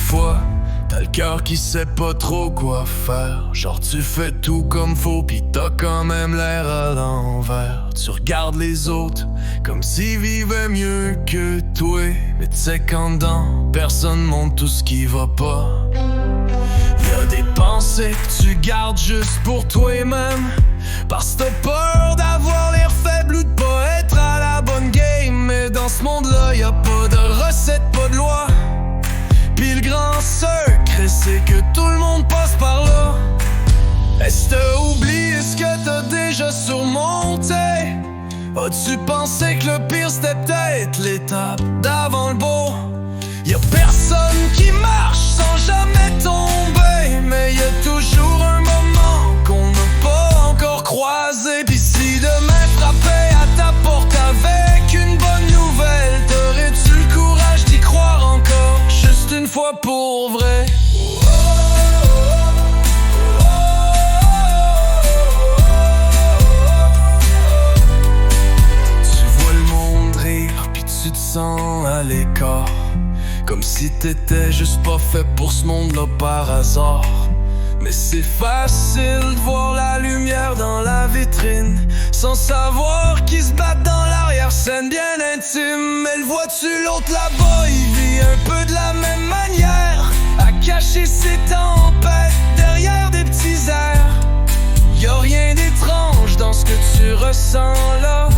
fois, t'as le cœur qui sait pas trop quoi faire. Genre tu fais tout comme faut pis t'as quand même l'air à l'envers. Tu regardes les autres comme s'ils vivaient mieux que toi, mais tu sais qu'en dedans, personne montre tout ce qui va pas. Y'a des pensées que tu gardes juste pour toi-même, parce que t'as peur d'avoir l'air faible ou de pas être à la bonne game. Mais dans ce monde-là, y'a pas de recette, pas de loi. Pis le grand secret, c'est que tout le monde passe par là. Est-ce que t'as oublié ce que t'as déjà surmonté? As-tu pensé que le pire c'était peut-être l'étape d'avant le beau? Y'a personne qui marche sans jamais tomber, mais y'a toujours un moment qu'on n'a pas encore croisé. Pis si demain frappait à ta porte avec une bonne nouvelle, t'aurais-tu le courage d'y croire encore, juste une fois pour vrai? Tu vois le monde rire pis tu te sens à l'écart, comme si t'étais juste pas fait pour ce monde-là par hasard. Mais c'est facile de voir la lumière dans la vitrine, sans savoir qu'ils se battent dans l'arrière-scène bien intime. Mais le vois-tu l'autre là-bas, il vit un peu de la même manière, à cacher ses tempêtes derrière des petits airs. Y'a rien d'étrange dans ce que tu ressens là,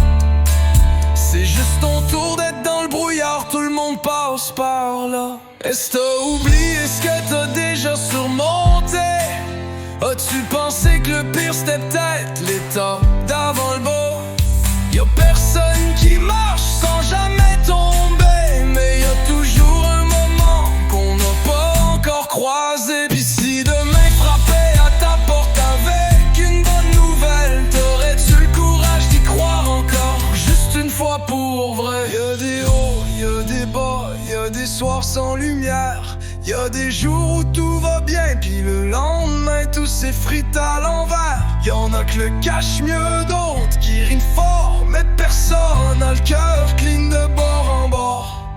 c'est juste ton tour d'être dans le brouillard, tout le monde passe par là. Est-ce que t'as oublié ce que t'as déjà surmonté? As-tu pensé que le pire c'était peut-être l'état d'avant le beau? Y'a personne qui marche sans jamais tomber, mais y'a toujours un moment qu'on n'a pas encore croisé. Pis si demain frappait à ta porte avec une bonne nouvelle, t'aurais-tu le courage d'y croire encore, juste une fois pour vrai? Y'a des hauts, y'a des bas, y'a des soirs sans lumière, y'a des jours où tout va bien, pis le lendemain tout s'effrite à l'envers. Y'en a que le cache mieux, d'autres qui rient fort, mais personne n'a le cœur clean de bord en bord.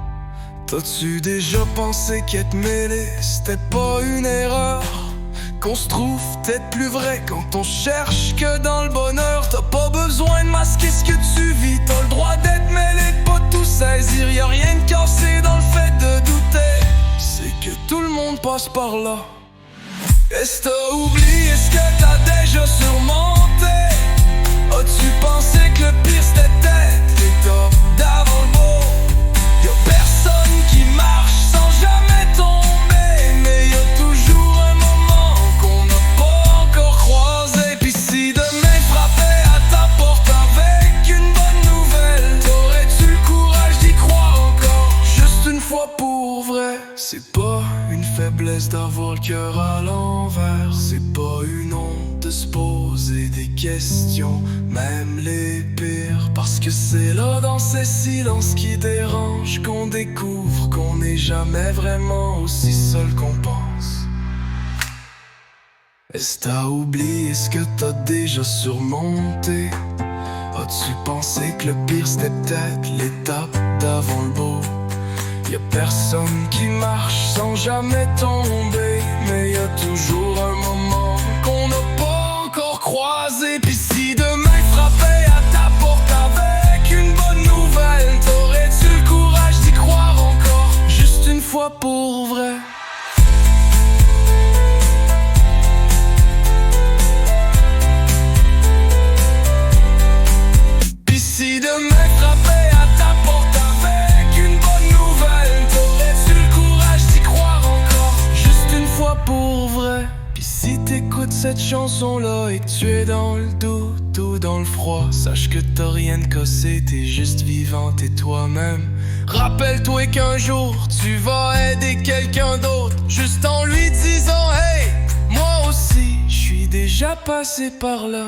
T'as-tu déjà pensé qu'être mêlé c'était pas une erreur? Qu'on se trouve peut-être plus vrai quand on cherche que dans le bonheur. T'as pas besoin de masquer ce que tu vis, t'as le droit d'être mêlé, de pas tout saisir. Y'a rien de cassé dans le fait de douter, c'est que tout le monde passe par là. Est-ce que t'as oublié ce que t'as déjà surmonté? As-tu pensé que le pire c'était peut-être l'état d'avant le beau? Y'a personne qui marche sans jamais tomber, mais y'a toujours un moment qu'on n'a pas encore croisé. Pis si demain frappait à ta porte avec une bonne nouvelle, t'aurais-tu le courage d'y croire encore, juste une fois pour vrai? C'est pas une faiblesse d'avoir le cœur à l'envers, c'est pas une honte de se poser des questions, même les pires, parce que c'est là dans ces silences qui dérangent qu'on découvre qu'on n'est jamais vraiment aussi seul qu'on pense. Est-ce que t'as oublié ce que t'as déjà surmonté? As-tu pensé que le pire c'était peut-être l'étape d'avant le beau? Y'a personne qui marche sans jamais tomber, mais y'a toujours un moment qu'on n'a pas encore croisé. Pis si demain frappait à ta porte avec une bonne nouvelle, t'aurais-tu le courage d'y croire encore, juste une fois pour vrai? Pis si demain frappait à ta porte avec une bonne nouvelle, t'aurais-tu le courage d'y croire encore, juste une fois pour vrai? Pis si t'écoutes cette chanson-là et que tu es dans le doute ou dans le froid, sache que t'as rien de cassé, t'es juste vivant, t'es toi-même. Rappelle-toi qu'un jour tu vas aider quelqu'un d'autre, juste en lui disant hey, moi aussi, j'suis déjà passé par là.